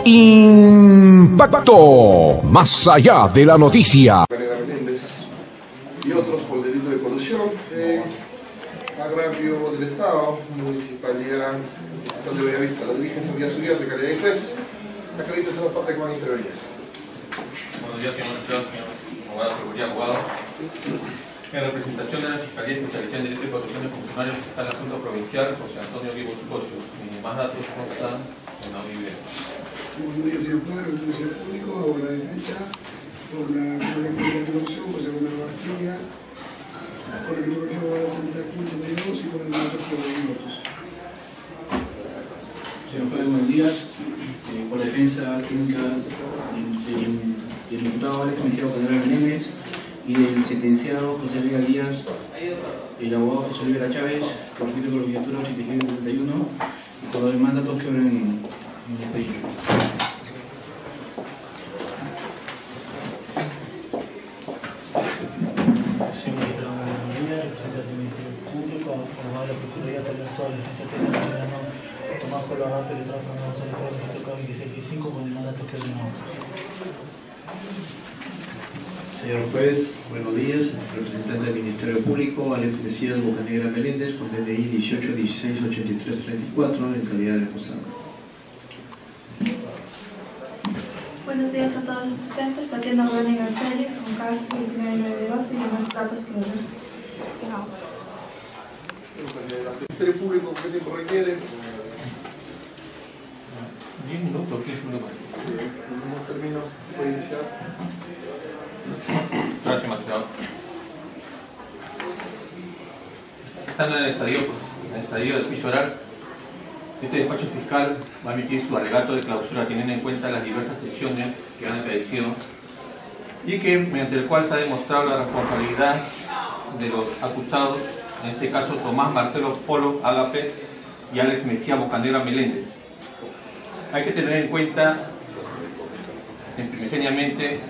Impacto, más allá de la noticia. Y otros por delito de colusión, agravio del Estado, Municipalidad de Bellavista, la dirige Familia Superior de calidad de juez. Acredítese la parte que van a intervenir. Buenos días, señor abogado. En representación de la Fiscalía Especializada en Derecho de Protección de Funcionarios está el asunto provincial José Antonio Vivo Cosio. Y más datos no están en la video. Buenos días, señor Padre, Ministerio Público, hago la defensa por la corrección, José Manuel García, por el número 1572 y por el número 2 votos. Señor Padre, buenos días. Por la defensa técnica del imputado Alex Comisario General Menéndez y del sentenciado José Vega Díaz, el abogado José Olivera Chávez, conflicto con la obligatura 87-71 y por los demás datos que obran en el expediente. Señor juez, buenos días. Representante del Ministerio Público, Alex Mesías Bocanegra Meléndez, con DNI 18168334, en calidad de acusado. Buenos días a todos los presentes. Tatiana Rubén Garcelles, con caso 29912 y demás datos que tengamos. El Ministerio Público, ¿qué tiempo requiere? 10 minutos, 15 minutos. ¿Cómo termino? ¿Puedo iniciar? Gracias, magistrado. Estando en el estadio del juicio oral, este despacho fiscal va a emitir su alegato de clausura teniendo en cuenta las diversas sesiones que han acaecido y que mediante el cual se ha demostrado la responsabilidad de los acusados, en este caso Tomás Marcelo Polo Ágape y Alex Mesías Bocanegra Meléndez. Hay que tener en cuenta, primigeniamente,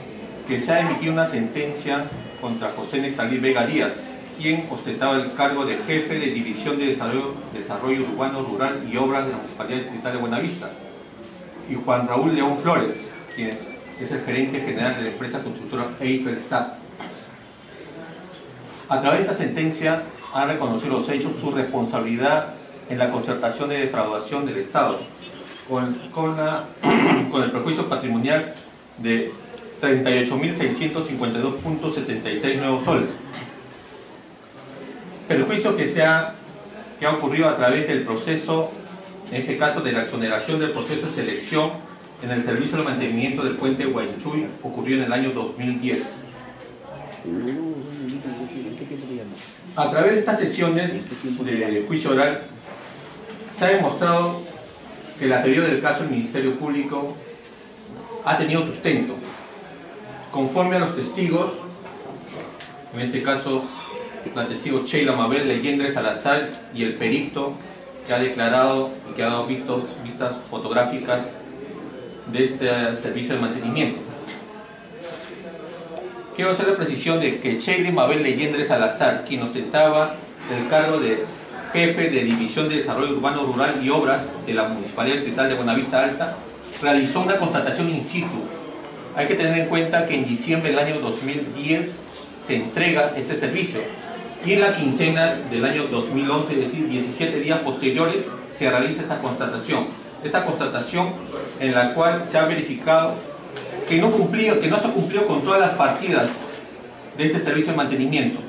que se ha emitido una sentencia contra José Nectalí Vega Díaz, quien ostentaba el cargo de jefe de División de Desarrollo Urbano, Rural y Obras de la Municipalidad Distrital de Buenavista, y Juan Raúl León Flores, quien es el gerente general de la empresa constructora Eiffel SAT. A través de esta sentencia han reconocido los hechos su responsabilidad en la concertación de defraudación del Estado, con el perjuicio patrimonial de 38.652.76 nuevos soles. Perjuicio que ha ocurrido a través del proceso, en este caso de la exoneración del proceso de selección en el servicio de mantenimiento del puente Huaynchui, ocurrió en el año 2010. A través de estas sesiones de juicio oral se ha demostrado que la teoría del caso del Ministerio Público ha tenido sustento. Conforme a los testigos, en este caso la testigo Sheila Mabel Leyendre Salazar y el perito que ha declarado y que ha dado vistas fotográficas de este servicio de mantenimiento. Quiero hacer la precisión de que Sheila Mabel Leyendre Salazar, quien ostentaba el cargo de jefe de División de Desarrollo Urbano, Rural y Obras de la Municipalidad Distrital de Buenavista Alta, realizó una constatación in situ. Hay que tener en cuenta que en diciembre del año 2010 se entrega este servicio y en la quincena del año 2011, es decir, 17 días posteriores, se realiza esta constatación. Esta constatación en la cual se ha verificado que no se cumplió con todas las partidas de este servicio de mantenimiento.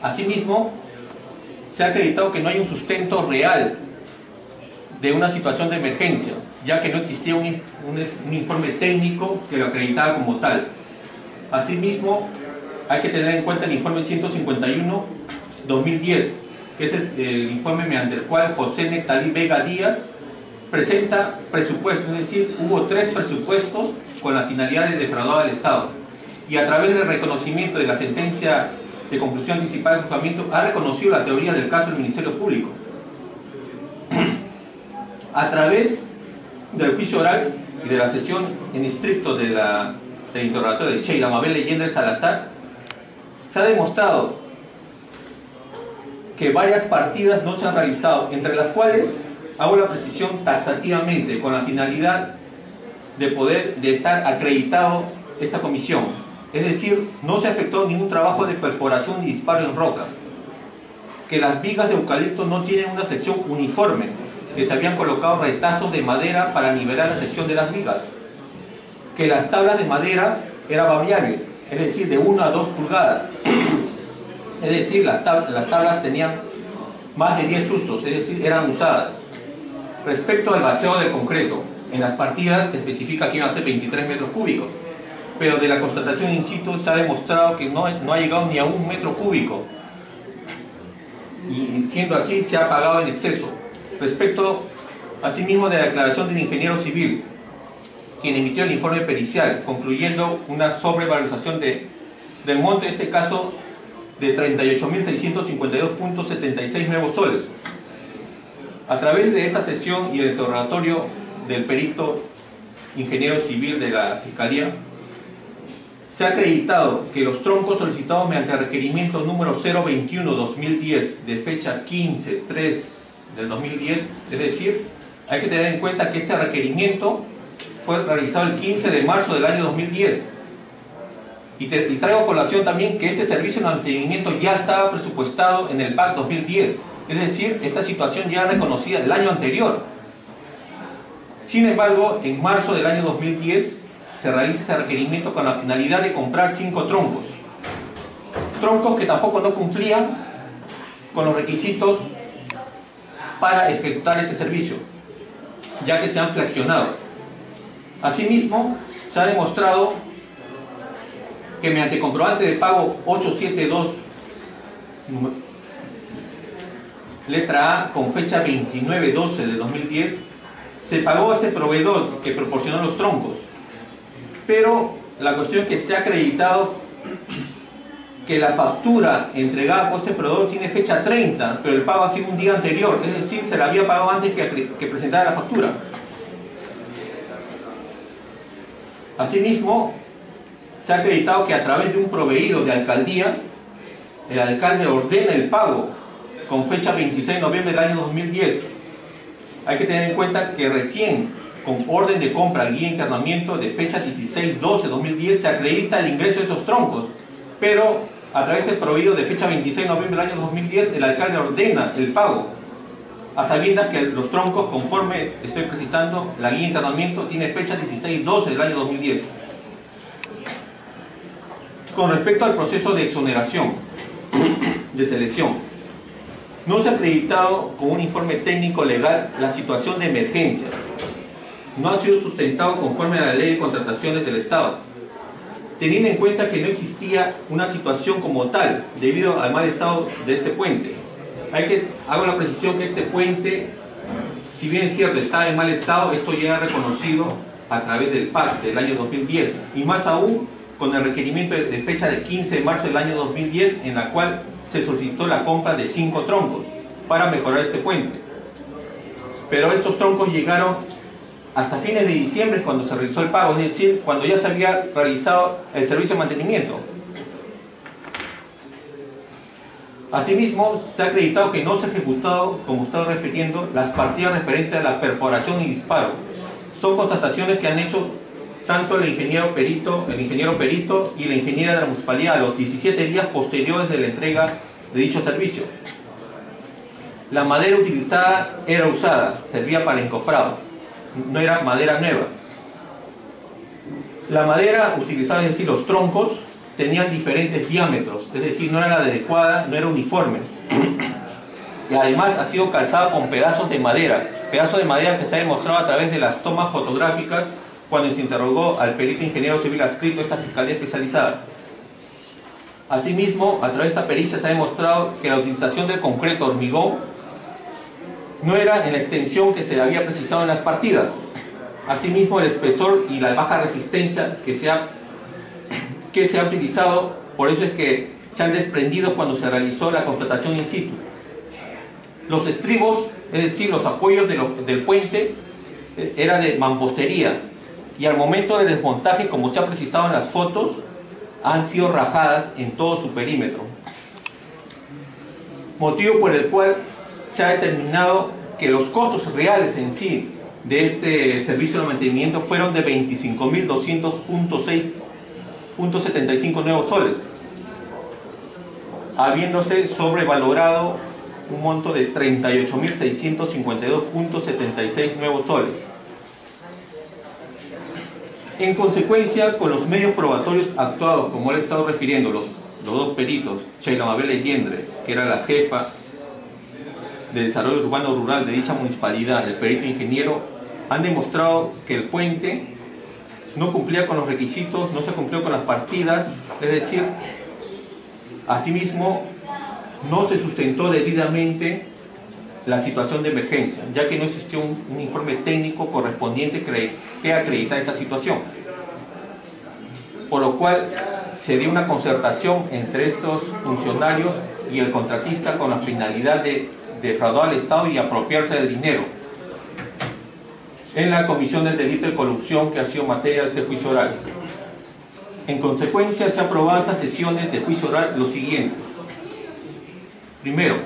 Asimismo, se ha acreditado que no hay un sustento real de una situación de emergencia, ya que no existía un informe técnico que lo acreditaba como tal. Asimismo, hay que tener en cuenta el informe 151-2010, que es el informe mediante el cual José Nectalí Vega Díaz presenta presupuestos, es decir, hubo 3 presupuestos con la finalidad de defraudar al Estado. Y a través del reconocimiento de la sentencia de conclusión anticipada de juzgamiento, ha reconocido la teoría del caso del Ministerio Público. A través del juicio oral y de la sesión en estricto del interrogatorio de Sheila Mabel Leyendre Salazar, se ha demostrado que varias partidas no se han realizado, entre las cuales hago la precisión taxativamente con la finalidad de estar acreditado esta comisión. Es decir, no se efectuó ningún trabajo de perforación ni disparo en roca. Que las vigas de eucalipto no tienen una sección uniforme, que se habían colocado retazos de madera para nivelar la sección de las vigas. Que las tablas de madera eran variables, es decir, de 1 a 2 pulgadas. Es decir, las tablas tenían más de 10 usos, es decir, eran usadas. Respecto al vaciado del concreto, en las partidas se especifica que iban a ser 23 metros cúbicos, pero de la constatación in situ se ha demostrado que no ha llegado ni a 1 metro cúbico, y siendo así se ha pagado en exceso. Respecto asimismo de la declaración del ingeniero civil, quien emitió el informe pericial, concluyendo una sobrevalorización del monto, en este caso, de 38.652.76 nuevos soles. A través de esta sesión y el interrogatorio del perito ingeniero civil de la Fiscalía, se ha acreditado que los troncos solicitados mediante requerimiento número 021-2010 de fecha 15/3 del 2010, es decir, hay que tener en cuenta que este requerimiento fue realizado el 15 de marzo del año 2010. Y traigo a colación también que este servicio de mantenimiento ya estaba presupuestado en el PAC 2010, es decir, esta situación ya reconocida el año anterior. Sin embargo, en marzo del año 2010 se realiza este requerimiento con la finalidad de comprar 5 troncos. Troncos que tampoco no cumplían con los requisitos para ejecutar este servicio, ya que se han fraccionado. Asimismo, se ha demostrado que mediante comprobante de pago 872, letra A, con fecha 29/12 de 2010, se pagó a este proveedor que proporcionó los troncos. Pero la cuestión es que se ha acreditado que la factura entregada por este proveedor tiene fecha 30, pero el pago ha sido un día anterior, es decir, se la había pagado antes que presentara la factura. Asimismo, se ha acreditado que a través de un proveído de alcaldía, el alcalde ordena el pago con fecha 26 de noviembre del año 2010. Hay que tener en cuenta que recién, con orden de compra y guía de internamiento de fecha 16/12/2010, se acredita el ingreso de estos troncos, pero a través del proveído de fecha 26 de noviembre del año 2010, el alcalde ordena el pago, a sabiendas que los troncos, conforme estoy precisando, la guía de internamiento tiene fecha 16/12 del año 2010. Con respecto al proceso de exoneración, de selección, no se ha acreditado con un informe técnico legal la situación de emergencia. No ha sido sustentado conforme a la ley de contrataciones del Estado, teniendo en cuenta que no existía una situación como tal debido al mal estado de este puente. Hago la precisión que este puente, si bien es cierto, está en mal estado, esto ya ha reconocido a través del PAC del año 2010, y más aún con el requerimiento de fecha del 15 de marzo del año 2010, en la cual se solicitó la compra de 5 troncos para mejorar este puente. Pero estos troncos llegaron hasta fines de diciembre, cuando se realizó el pago, es decir, cuando ya se había realizado el servicio de mantenimiento. Asimismo, se ha acreditado que no se ha ejecutado, como estaba refiriendo, las partidas referentes a la perforación y disparo. Son constataciones que han hecho tanto el ingeniero perito y la ingeniera de la municipalidad a los 17 días posteriores de la entrega de dicho servicio. La madera utilizada era usada, servía para encofrado, no era madera nueva. La madera utilizada, es decir, los troncos, tenían diferentes diámetros, es decir, no era la adecuada, no era uniforme. Y además ha sido calzada con pedazos de madera que se ha demostrado a través de las tomas fotográficas cuando se interrogó al perito ingeniero civil adscrito a esta fiscalía especializada. Asimismo, a través de esta pericia se ha demostrado que la utilización del concreto hormigón no era en la extensión que se había precisado en las partidas. Asimismo, el espesor y la baja resistencia que se ha utilizado, por eso es que se han desprendido cuando se realizó la constatación in situ. Los estribos, es decir, los apoyos del puente, era de mampostería, y al momento del desmontaje, como se ha precisado en las fotos, han sido rajadas en todo su perímetro. Motivo por el cual se ha determinado que los costos reales en sí de este servicio de mantenimiento fueron de 25.200.6.75 nuevos soles, habiéndose sobrevalorado un monto de 38.652.76 nuevos soles. En consecuencia, con los medios probatorios actuados, como le he estado refiriendo, los dos peritos, Sheila Mabel Leyendre, que era la jefa de desarrollo urbano rural de dicha municipalidad, el perito ingeniero, han demostrado que el puente no cumplía con los requisitos, no se cumplió con las partidas, es decir, asimismo no se sustentó debidamente la situación de emergencia, ya que no existió un informe técnico correspondiente que acreditara esta situación, por lo cual se dio una concertación entre estos funcionarios y el contratista con la finalidad de defraudar al Estado y apropiarse del dinero en la comisión del delito de corrupción que ha sido materia de este juicio oral. En consecuencia, se ha aprobado estas sesiones de juicio oral lo siguiente. Primero,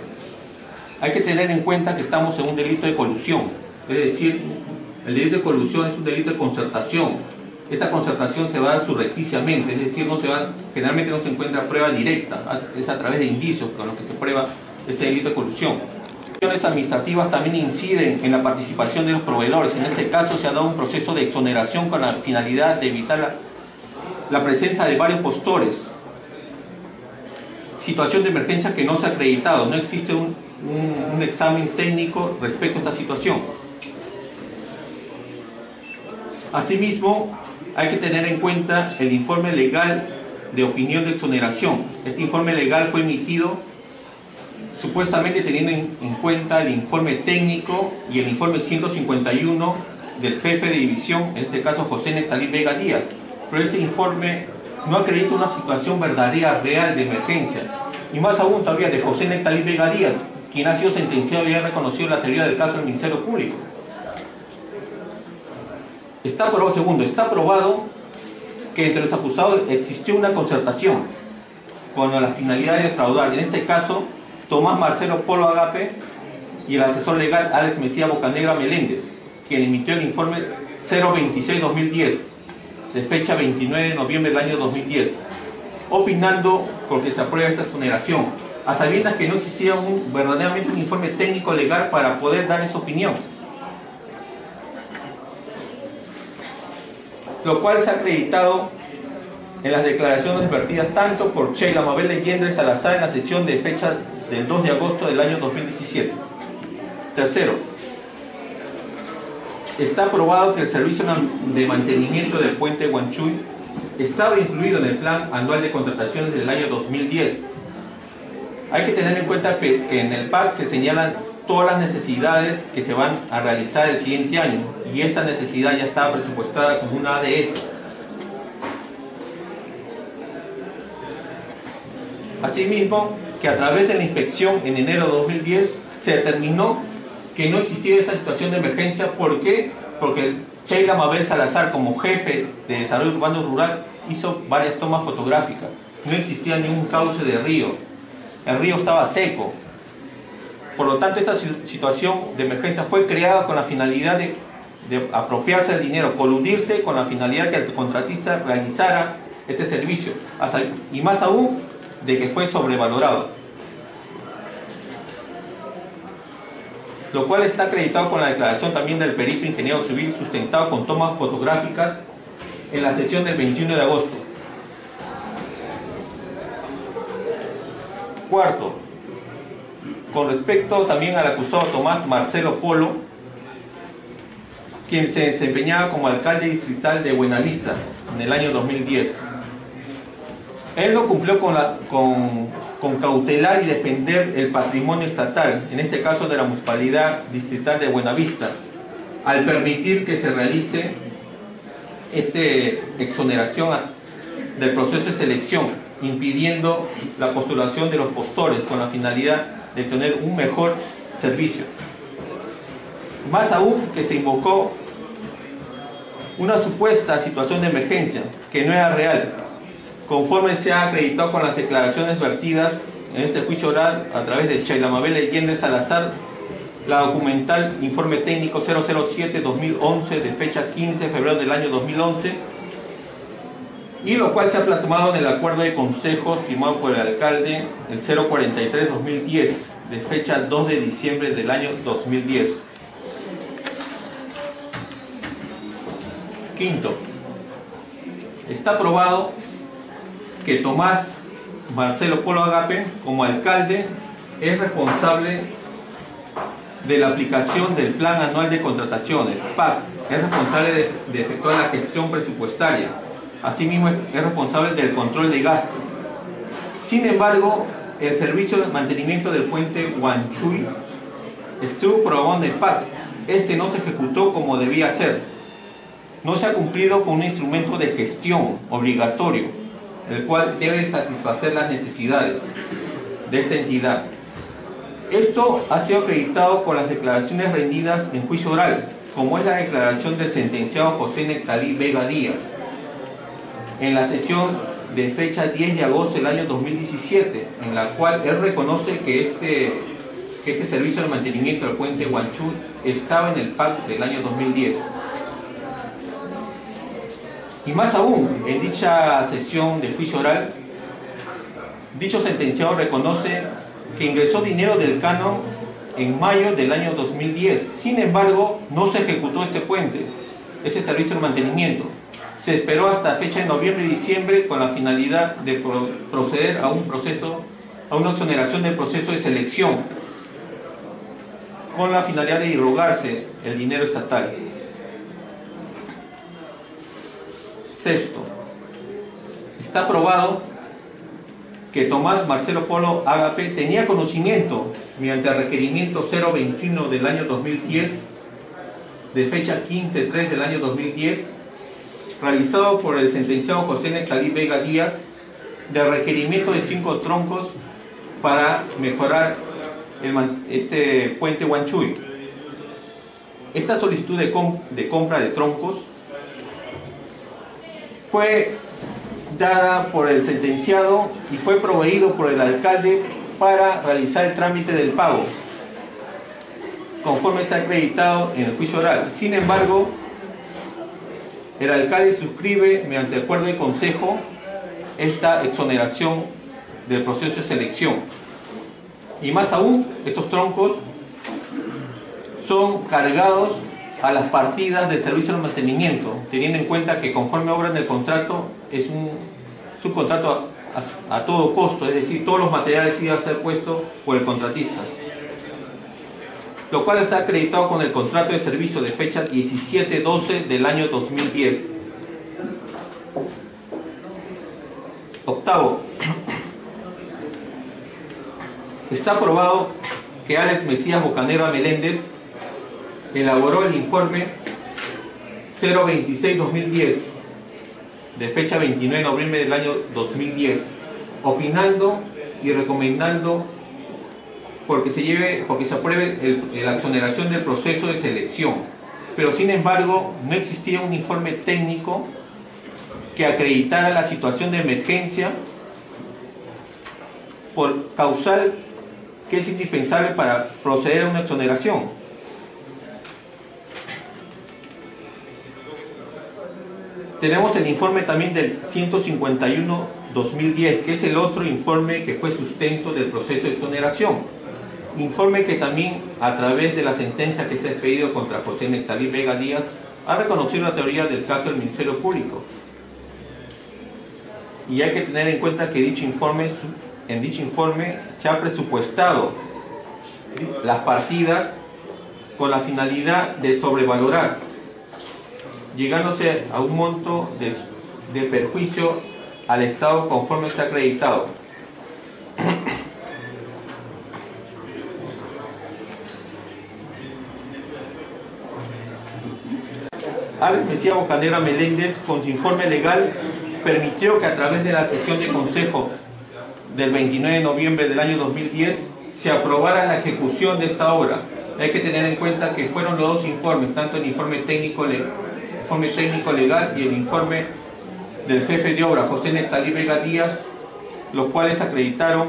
hay que tener en cuenta que estamos en un delito de colusión, es decir, el delito de colusión es un delito de concertación. Esta concertación se va a dar surrepticiamente, es decir, generalmente no se encuentra prueba directa, es a través de indicios con los que se prueba este delito de colusión. Las acciones administrativas también inciden en la participación de los proveedores. En este caso se ha dado un proceso de exoneración con la finalidad de evitar la presencia de varios postores. Situación de emergencia que no se ha acreditado, no existe un examen técnico respecto a esta situación. Asimismo, hay que tener en cuenta el informe legal de opinión de exoneración. Este informe legal fue emitido supuestamente teniendo en cuenta el informe técnico y el informe 151 del jefe de división, en este caso José Nectalí Vega Díaz, pero este informe no acredita una situación verdadera, real de emergencia, y más aún todavía de José Nectalí Vega Díaz, quien ha sido sentenciado y ha reconocido la teoría del caso del Ministerio Público. Está probado que entre los acusados existió una concertación con la finalidad de defraudar, en este caso Tomás Marcelo Polo Agape y el asesor legal Alex Mejía Bocanegra Meléndez, quien emitió el informe 026-2010 de fecha 29 de noviembre del año 2010, opinando porque se aprueba esta exoneración, a sabiendas que no existía verdaderamente un informe técnico legal para poder dar esa opinión, lo cual se ha acreditado en las declaraciones vertidas tanto por Sheila Mabel Leyendre Salazar en la sesión de fecha del 2 de agosto del año 2017. Tercero, está probado que el servicio de mantenimiento del puente Huanchuy estaba incluido en el plan anual de contrataciones del año 2010. Hay que tener en cuenta que en el PAC se señalan todas las necesidades que se van a realizar el siguiente año, y esta necesidad ya estaba presupuestada como una ADS. Asimismo, que a través de la inspección en enero de 2010 se determinó que no existía esta situación de emergencia. ¿Por qué? Porque Sheila Mabel Salazar, como jefe de desarrollo urbano rural, hizo varias tomas fotográficas. No existía ningún cauce de río, el río estaba seco. Por lo tanto, esta situación de emergencia fue creada con la finalidad de apropiarse del dinero, coludirse con la finalidad que el contratista realizara este servicio, y más aún de que fue sobrevalorado, lo cual está acreditado con la declaración también del perito ingeniero civil, sustentado con tomas fotográficas en la sesión del 21 de agosto. Cuarto, con respecto también al acusado Tomás Marcelo Polo, quien se desempeñaba como alcalde distrital de Buenavista en el año 2010. Él no cumplió con cautelar y defender el patrimonio estatal, en este caso de la municipalidad distrital de Buenavista, al permitir que se realice esta exoneración del proceso de selección, impidiendo la postulación de los postores con la finalidad de tener un mejor servicio. Más aún que se invocó una supuesta situación de emergencia que no era real, conforme se ha acreditado con las declaraciones vertidas en este juicio oral a través de Sheila Mabel Leyendre Salazar la documental Informe Técnico 007-2011 de fecha 15 de febrero del año 2011, y lo cual se ha plasmado en el acuerdo de consejo firmado por el alcalde el 043-2010 de fecha 2 de diciembre del año 2010. Quinto, está aprobado que Tomás Marcelo Polo Agape, como alcalde, es responsable de la aplicación del Plan Anual de Contrataciones, PAC, es responsable de efectuar la gestión presupuestaria, asimismo es responsable del control de gasto. Sin embargo, el servicio de mantenimiento del puente Huanchuy estuvo probado en el PAC. Este no se ejecutó como debía ser. No se ha cumplido con un instrumento de gestión obligatorio, el cual debe satisfacer las necesidades de esta entidad. Esto ha sido acreditado con las declaraciones rendidas en juicio oral, como es la declaración del sentenciado José Nectalí Vega Díaz, en la sesión de fecha 10 de agosto del año 2017, en la cual él reconoce que este servicio de mantenimiento del puente Huanchuy estaba en el PAC del año 2010. Y más aún, en dicha sesión de juicio oral, dicho sentenciado reconoce que ingresó dinero del canon en mayo del año 2010. Sin embargo, no se ejecutó este puente, ese servicio de mantenimiento. Se esperó hasta fecha de noviembre y diciembre con la finalidad de proceder a una exoneración del proceso de selección, con la finalidad de irrogarse el dinero estatal. Sexto, está aprobado que Tomás Marcelo Polo Agape tenía conocimiento mediante el requerimiento 021 del año 2010, de fecha 15/3 del año 2010, realizado por el sentenciado José Nectalí Vega Díaz, de requerimiento de 5 troncos para mejorar este puente Huanchuy. Esta solicitud de compra de troncos fue dada por el sentenciado y fue proveído por el alcalde para realizar el trámite del pago, conforme está acreditado en el juicio oral. Sin embargo, el alcalde suscribe mediante acuerdo de consejo esta exoneración del proceso de selección. Y más aún, estos troncos son cargados a las partidas del servicio de mantenimiento, teniendo en cuenta que conforme obra en el contrato es un subcontrato a todo costo, es decir, todos los materiales iban a ser puestos por el contratista, lo cual está acreditado con el contrato de servicio de fecha 17/12 del año 2010. Octavo, está aprobado que Alex Mesías Bocanegra Meléndez elaboró el informe 026-2010 de fecha 29 de noviembre del año 2010, opinando y recomendando porque se apruebe la exoneración del proceso de selección, pero sin embargo no existía un informe técnico que acreditara la situación de emergencia por causal que es indispensable para proceder a una exoneración. Tenemos el informe también del 151-2010, que es el otro informe que fue sustento del proceso de exoneración. Informe que también, a través de la sentencia que se ha expedido contra José Nectalí Vega Díaz, ha reconocido la teoría del caso del Ministerio Público. Y hay que tener en cuenta que en dicho informe se ha presupuestado las partidas con la finalidad de sobrevalorar, llegándose a un monto de perjuicio al Estado conforme está acreditado. Alex Mesías Bocanegra Meléndez, con su informe legal, permitió que a través de la sesión de consejo del 29 de noviembre del año 2010 se aprobara la ejecución de esta obra. Hay que tener en cuenta que fueron los dos informes, tanto el informe técnico legal y el informe del jefe de obra, José Nectalí Vega Díaz, los cuales acreditaron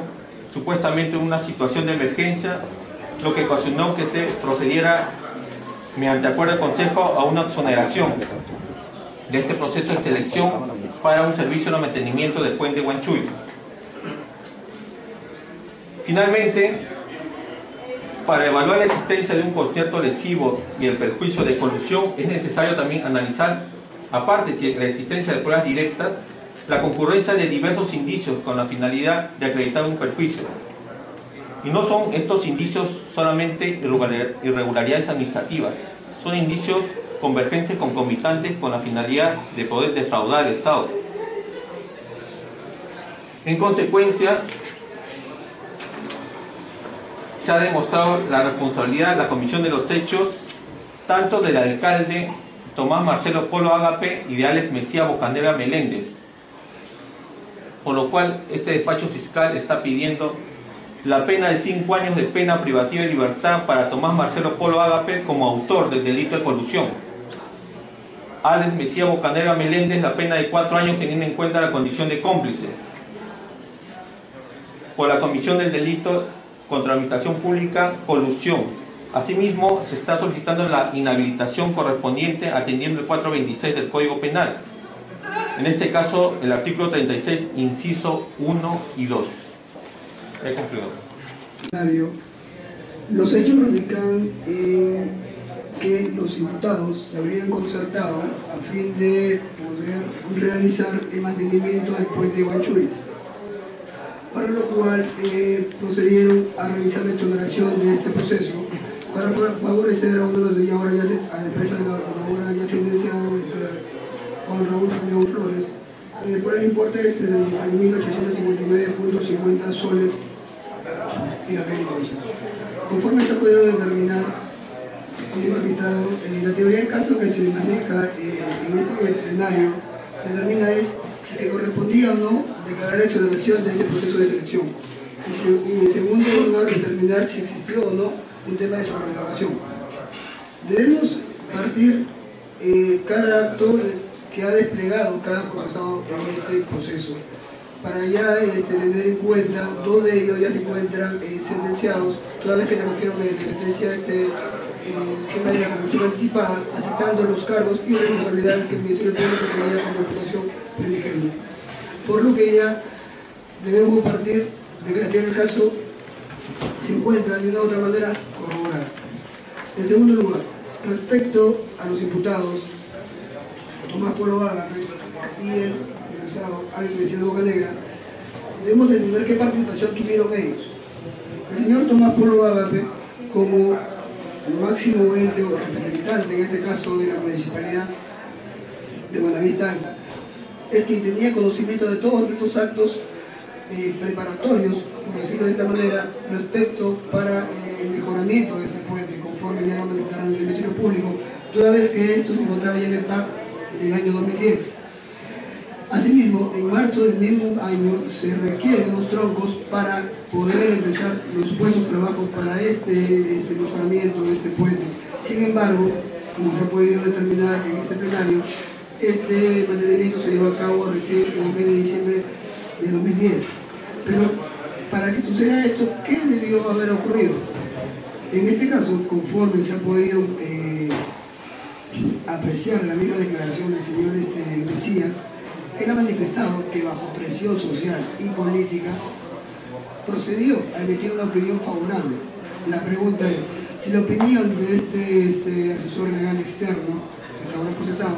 supuestamente una situación de emergencia lo que ocasionó que se procediera mediante acuerdo de consejo a una exoneración de este proceso de selección para un servicio de mantenimiento del puente Huanchuy. Finalmente, para evaluar la existencia de un concierto lesivo y el perjuicio de colusión, es necesario también analizar, aparte de la existencia de pruebas directas, la concurrencia de diversos indicios con la finalidad de acreditar un perjuicio. Y no son estos indicios solamente irregularidades administrativas, son indicios convergentes concomitantes con la finalidad de poder defraudar al Estado. En consecuencia, se ha demostrado la responsabilidad de la comisión de los hechos tanto del alcalde Tomás Marcelo Polo Ágape y de Alex Mesías Bocanegra Meléndez, por lo cual este despacho fiscal está pidiendo la pena de 5 años de pena privativa de libertad para Tomás Marcelo Polo Ágape como autor del delito de colusión. Alex Mesías Bocanegra Meléndez la pena de 4 años teniendo en cuenta la condición de cómplice por la comisión del delito contra la administración pública, colusión. Asimismo, se está solicitando la inhabilitación correspondiente atendiendo el 426 del Código Penal. En este caso, el artículo 36, inciso 1 y 2. He concluido. Los hechos radican en que los imputados se habrían concertado a fin de poder realizar el mantenimiento del puente de Huanchuy, para lo cual procedieron a realizar la exoneración de este proceso para favorecer a uno de los a la empresa de la ahora ya sentenciado Juan Raúl León Flores por el importe de 1.859.50 soles en aquel entonces. Conforme se ha podido determinar, señor magistrado, la teoría del caso que se maneja en este plenario determina es si que correspondía o no declarar la exoneración de ese proceso de selección. Y en segundo lugar, determinar si existió o no un tema de sobregravación. Debemos partir cada acto que ha desplegado cada procesado en este proceso, para ya tener en cuenta, 2 de ellos ya se encuentran sentenciados, toda vez que se cogieron de sentencia tema de la convicción anticipada, aceptando los cargos y responsabilidades que el Ministerio Público tenía como acusación primigenia. Por lo que ya debemos partir de que en el caso se encuentra de una u otra manera corroborada. En segundo lugar, respecto a los imputados Tomás Polo Ágape y el procesado Alex Mesías Bocanegra, debemos entender qué participación tuvieron ellos. El señor Tomás Polo Ágape, como máximo ente o representante, en este caso de la municipalidad de Buenavista Alta, es quien tenía conocimiento de todos estos actos preparatorios, por decirlo de esta manera, respecto para el mejoramiento de ese puente, conforme ya lo manifestaron en el Ministerio Público, toda vez que esto se encontraba ya en el PAC del año 2010. Asimismo, en marzo del mismo año se requieren los troncos para poder empezar los supuestos trabajos para este mejoramiento de este puente. Sin embargo, como se ha podido determinar en este plenario, este mantenimiento se llevó a cabo recién en el mes de diciembre de 2010. Pero para que suceda esto, ¿qué debió haber ocurrido? En este caso, conforme se ha podido apreciar la misma declaración del señor Mesías, él ha manifestado que bajo presión social y política procedió a emitir una opinión favorable. La pregunta es, si la opinión de este asesor legal externo, que se habrá procesado,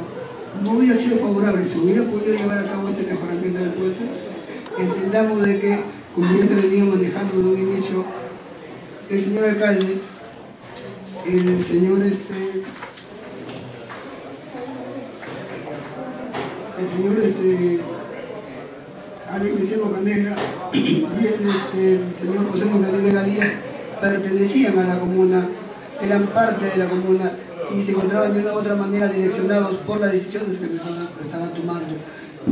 no hubiera sido favorable, se hubiera podido llevar a cabo este mejoramiento del puente, entendamos de que, como ya se venía manejando en un inicio, el señor alcalde, el señor Alex Mesías Bocanegra y el señor José Bocanegra Díaz pertenecían a la comuna, eran parte de la comuna y se encontraban de una u otra manera direccionados por las decisiones que estaban tomando.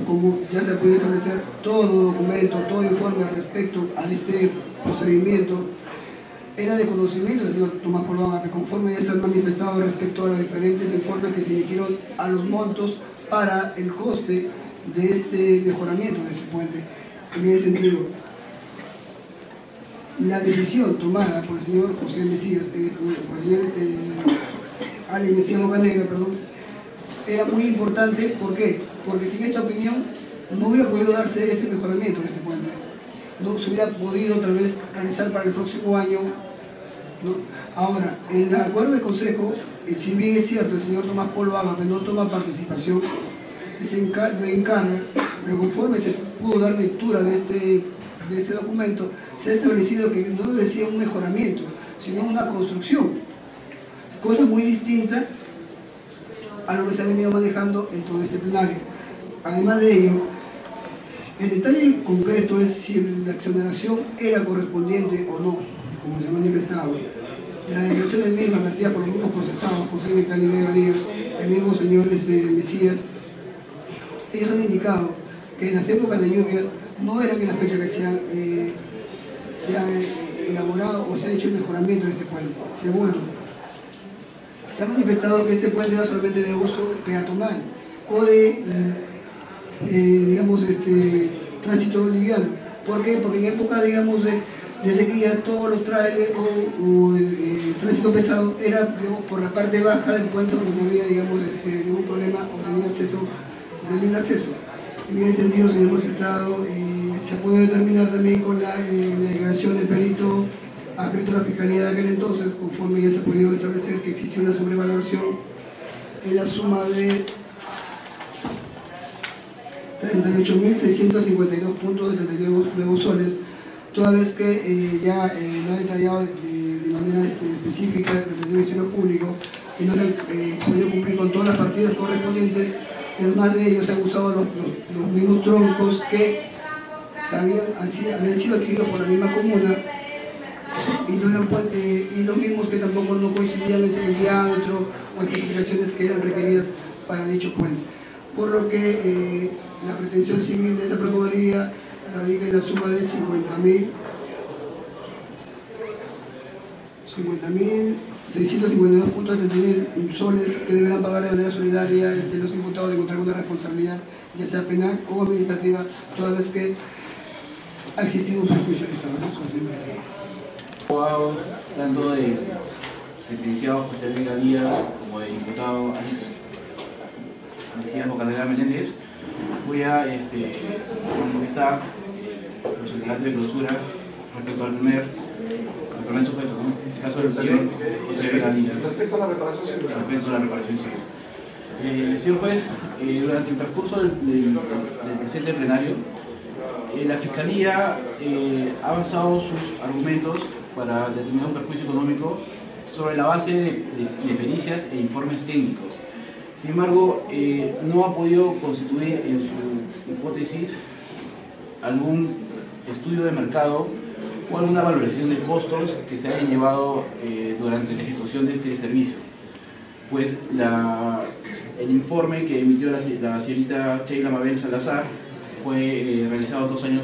Como ya se ha podido establecer todo documento, todo informe respecto a este procedimiento, era de conocimiento del señor Tomás Polo Ágape, conforme ya se han manifestado respecto a los diferentes informes que se emitieron a los montos para el coste de este mejoramiento de este puente. En ese sentido, la decisión tomada por el señor José Mesías, por el señor Alex Mesías Bocanegra, perdón, era muy importante. ¿Por qué? Porque sin esta opinión no hubiera podido darse este mejoramiento de este puente. No se hubiera podido tal vez realizar para el próximo año, ¿no? Ahora, en el acuerdo de consejo, si bien es cierto, el señor Tomás Polo Ágape no toma participación, se encarga, pero conforme se pudo dar lectura de este documento, se ha establecido que no decía un mejoramiento, sino una construcción, cosa muy distinta a lo que se ha venido manejando en todo este plenario. Además de ello, el detalle concreto es si la exoneración era correspondiente o no, como se ha manifestado. En la declaración del misma, vertida por los mismos procesados, José Víctor Vega Díaz, el mismo señor Mesías, ellos han indicado que en las épocas de lluvia no eran en la fecha que se han elaborado o se ha hecho el mejoramiento de este puente. Segundo, se ha manifestado que este puente era solamente de uso peatonal o de, digamos, tránsito liviano. ¿Por qué? Porque en época, digamos, de sequía, todos los trailers o el tránsito pesado era, digamos, por la parte baja del puente, donde no había, digamos, ningún problema o tenía acceso, de libre acceso. En ese sentido, señor magistrado, se puede determinar también con la declaración del perito adscrito a la Fiscalía de aquel entonces, conforme ya se ha podido establecer que existió una sobrevaloración en la suma de 38.652.79 soles, toda vez que ya lo ha detallado de manera específica el Ministerio Público y no se ha podido cumplir con todas las partidas correspondientes. Además de ellos se han usado los mismos troncos que habían sido adquiridos por la misma comuna y, no eran, y los mismos que tampoco no coincidían en el diámetro o especificaciones que eran requeridas para dicho puente. Por lo que la pretensión civil de esta Procuraduría radica en la suma de 50.652.71 soles que deberán pagar de manera solidaria los imputados de encontrar una responsabilidad, ya sea penal o administrativa, toda vez que ha existido un perjuicio de Estado. Abogado, tanto de sentenciado José Vega Díaz como de imputado Alex Mesías Bocanegra Meléndez, voy a manifestar los elegantes de clausura respecto al primer sujeto, ¿no? En este caso el señor José Vega Díaz. Respecto a la reparación civil. Respecto a la reparación civil. Señor juez, durante el transcurso del presente plenario, la Fiscalía ha avanzado sus argumentos para determinar un perjuicio económico sobre la base de pericias e informes técnicos. Sin embargo, no ha podido constituir en su hipótesis algún estudio de mercado o alguna valoración de costos que se hayan llevado durante la ejecución de este servicio. Pues el informe que emitió la señorita Sheila Mabel Salazar fue realizado 2 años,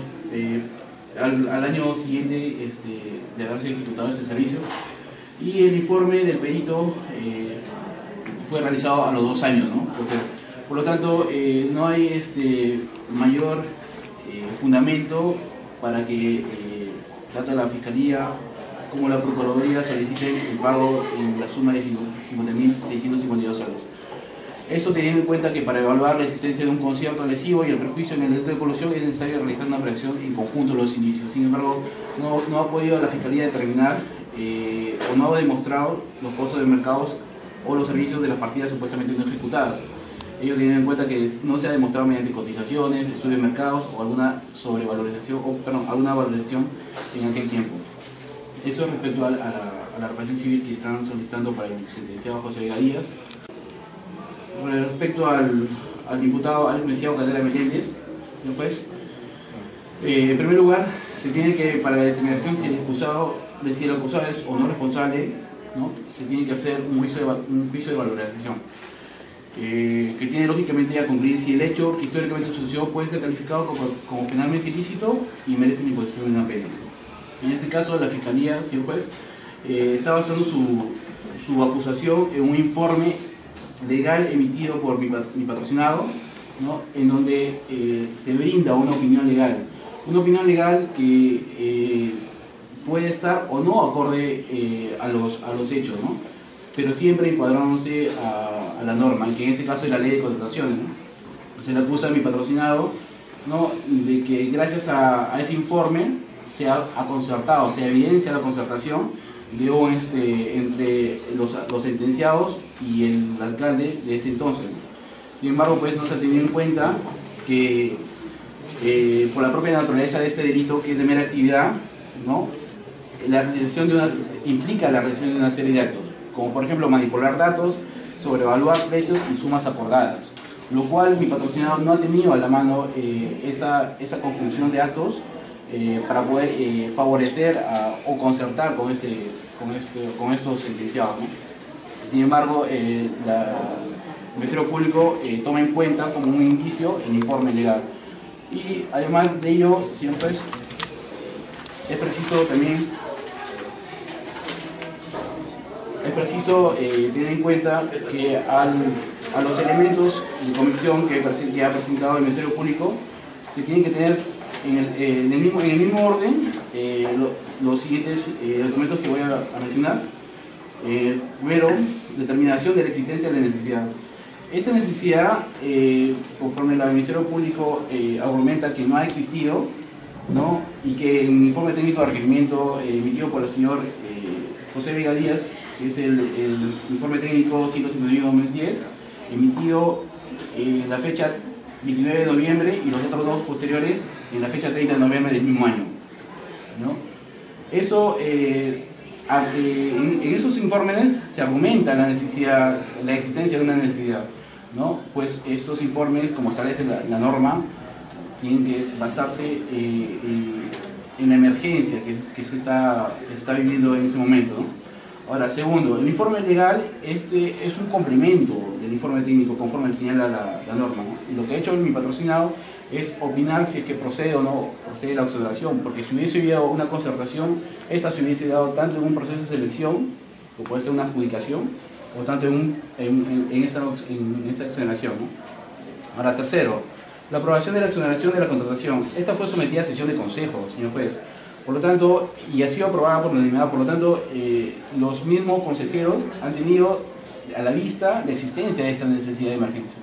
al año siguiente de haberse ejecutado este servicio, y el informe del perito fue realizado a los 2 años, ¿no? Por lo tanto, no hay mayor fundamento para que tanto la Fiscalía como la Procuraduría soliciten el pago en la suma de 50.652 soles. Eso teniendo en cuenta que para evaluar la existencia de un concierto lesivo y el perjuicio en el delito de colusión es necesario realizar una operación en conjunto de los indicios. Sin embargo, no ha podido la Fiscalía determinar o no ha demostrado los costos de mercados o los servicios de las partidas supuestamente no ejecutadas. Ellos tienen en cuenta que no se ha demostrado mediante cotizaciones, estudios de mercados o alguna sobrevalorización, alguna valorización en aquel tiempo. Eso respecto a la reparación civil que están solicitando para el sentenciado José Vega Díaz. Respecto al imputado Alex Mesías Bocanegra Meléndez, después, en primer lugar, se tiene que, para la determinación si el acusado es o no responsable, ¿no? Se tiene que hacer un juicio de valoración, que tiene lógicamente a concluir si el hecho que históricamente sucedió puede ser calificado como penalmente ilícito y merece la imposición de una pena. En este caso, la Fiscalía, señor juez, está basando su acusación en un informe legal emitido por mi patrocinado, ¿no? En donde se brinda una opinión legal que puede estar o no acorde a los hechos, ¿no? Pero siempre encuadrándose a la norma, que en este caso es la ley de contrataciones, ¿no? Se le acusa a mi patrocinado, ¿no?, de que gracias a ese informe se ha concertado, se evidencia la concertación entre los sentenciados y el alcalde de ese entonces, ¿no? Sin embargo, pues no se ha tenido en cuenta que por la propia naturaleza de este delito, que es de mera actividad, ¿no?, implica la realización de una serie de actos, como por ejemplo manipular datos, sobrevaluar precios y sumas acordadas, lo cual mi patrocinado no ha tenido a la mano esa conjunción de actos para poder favorecer o concertar con estos sentenciados, ¿no? Sin embargo, el Ministerio Público toma en cuenta como un indicio el informe legal. Y además de ello, señor juez, es preciso tener en cuenta que a los elementos de comisión que ha presentado el Ministerio Público se tienen que tener en el mismo orden los siguientes documentos que voy a mencionar. Primero, determinación de la existencia de la necesidad. Esa necesidad, conforme el Ministerio Público argumenta que no ha existido, ¿no?, y que el informe técnico de requerimiento emitido por el señor José Vega Díaz, que es el informe técnico 151/2010, emitido en la fecha 29 de noviembre y los otros dos posteriores en la fecha 30 de noviembre del mismo año, ¿no? Eso, en esos informes se argumenta la existencia de una necesidad, ¿no? Pues estos informes, como establece la norma, tienen que basarse en la emergencia que se está viviendo en ese momento, ¿no? Ahora, segundo, el informe legal es un complemento del informe técnico conforme señala la norma, ¿no? Y lo que ha hecho mi patrocinado es opinar si es que procede o no procede la observación, porque si hubiese habido una concertación, esa se hubiese dado tanto en un proceso de selección, o puede ser una adjudicación, o tanto en esa exoneración, ¿no? Ahora, tercero, la aprobación de la exoneración de la contratación. Esta fue sometida a sesión de consejo, señor juez. Por lo tanto, y ha sido aprobada por unanimidad, por lo tanto, los mismos consejeros han tenido a la vista la existencia de esta necesidad de emergencia.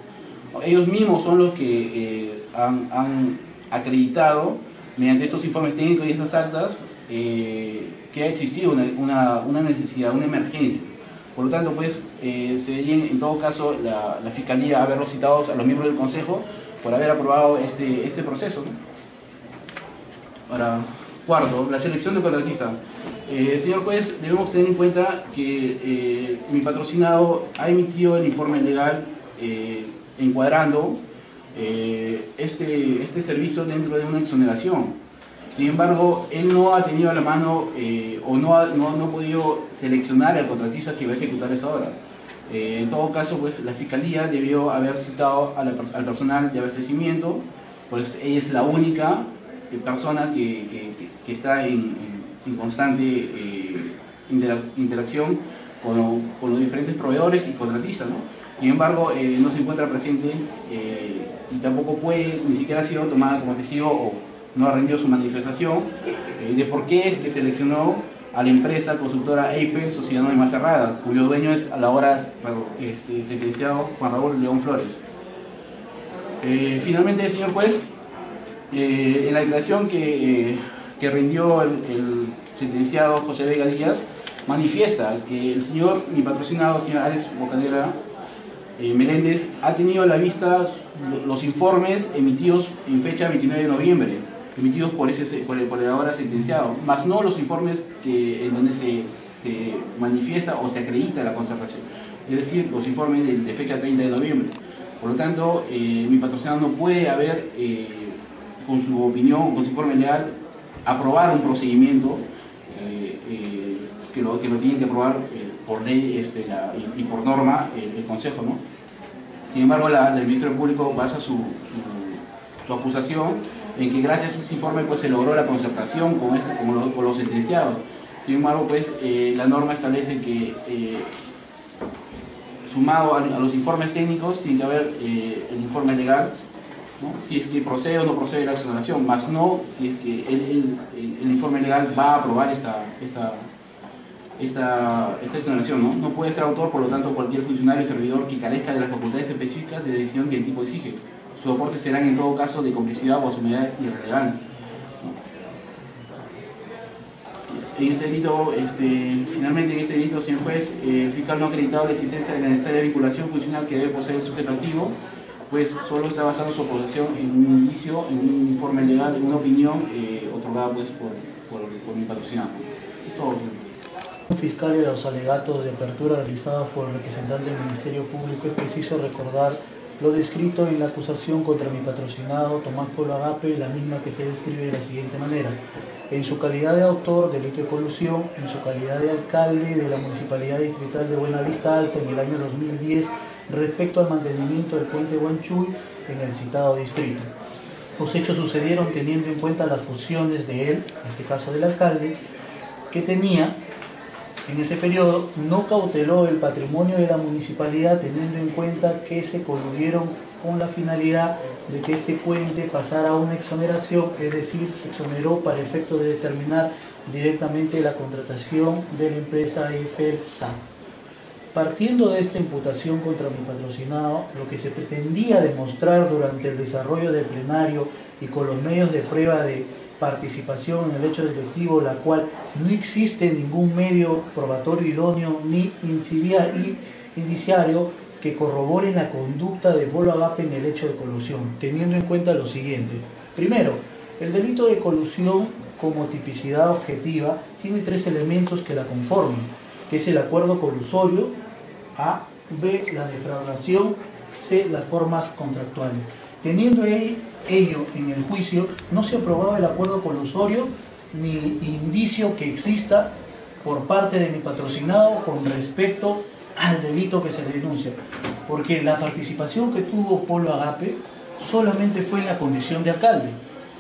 Ellos mismos son los que han acreditado, mediante estos informes técnicos y esas actas, que ha existido una necesidad, una emergencia. Por lo tanto, pues, se debería en todo caso la Fiscalía haberlos citados a los miembros del Consejo por haber aprobado este proceso, ¿no? Ahora, cuarto, la selección de contratista. Señor juez, debemos tener en cuenta que mi patrocinado ha emitido el informe legal encuadrando este servicio dentro de una exoneración. Sin embargo, él no ha tenido a la mano o no ha podido seleccionar al contratista que va a ejecutar esa obra. En todo caso, pues, la Fiscalía debió haber citado al personal de abastecimiento, pues ella es la única persona que está en constante interacción con los diferentes proveedores y contratistas, ¿no? Sin embargo, no se encuentra presente y tampoco ni siquiera ha sido tomada como testigo o no ha rendido su manifestación de por qué es que seleccionó a la empresa constructora Eiffel, Sociedad Anónima Cerrada, cuyo dueño es a la hora sentenciado Juan Raúl León Flores. Finalmente, señor juez, en la declaración que rindió el sentenciado José Vega Díaz, manifiesta que el señor, mi patrocinado, señor Alex Bocanegra Meléndez, ha tenido a la vista los informes emitidos en fecha 29 de noviembre, emitidos por el ahora sentenciado, más no los informes en donde se manifiesta o se acredita la concertación, es decir, los informes de fecha 30 de noviembre. Por lo tanto, mi patrocinado no puede haber, con su opinión, con su informe legal, aprobar un procedimiento que lo tienen que aprobar por ley y por norma el Consejo, ¿no? Sin embargo, el Ministerio Público basa su acusación en que gracias a ese informe pues, se logró la concertación con los sentenciados. Sin embargo, pues, la norma establece que sumado a los informes técnicos tiene que haber el informe legal ¿no? Si es que procede o no procede la exoneración, más no si es que el informe legal va a aprobar esta exoneración, ¿no? No puede ser autor, por lo tanto, cualquier funcionario o servidor que carezca de las facultades específicas de decisión que el tipo exige. Sus aportes serán en todo caso de complicidad o asumida irrelevancia, ¿no? En este delito, finalmente en este delito, señor juez, el fiscal no ha acreditado la existencia de la necesaria vinculación funcional que debe poseer el sujeto activo, pues solo está basando su aportación en un indicio, en un informe legal, en una opinión otorgada pues, por mi patrocinado. Es todo, señor. Un fiscal de los alegatos de apertura realizados por el representante del Ministerio Público, es preciso recordar lo descrito en la acusación contra mi patrocinado Tomás Polo Agape, la misma que se describe de la siguiente manera: en su calidad de autor, delito de colusión, en su calidad de alcalde de la Municipalidad Distrital de Buenavista Alta en el año 2010, respecto al mantenimiento del puente Huanchuy en el citado distrito. Los hechos sucedieron teniendo en cuenta las funciones de él, en este caso del alcalde, que tenía en ese periodo. No cauteló el patrimonio de la municipalidad, teniendo en cuenta que se coludieron con la finalidad de que este puente pasara a una exoneración, es decir, se exoneró para efecto de determinar directamente la contratación de la empresa EFELSA. Partiendo de esta imputación contra mi patrocinado, lo que se pretendía demostrar durante el desarrollo del plenario y con los medios de prueba de participación en el hecho delictivo, la cual no existe ningún medio probatorio idóneo ni indiciario que corrobore la conducta de Polo Agape en el hecho de colusión, teniendo en cuenta lo siguiente. Primero, el delito de colusión como tipicidad objetiva tiene tres elementos que la conforman, que es el acuerdo colusorio, A, B, la defraudación, C, las formas contractuales. Teniendo ello en el juicio, no se aprobaba el acuerdo colusorio ni indicio que exista por parte de mi patrocinado con respecto al delito que se le denuncia, porque la participación que tuvo Polo Agape solamente fue en la condición de alcalde.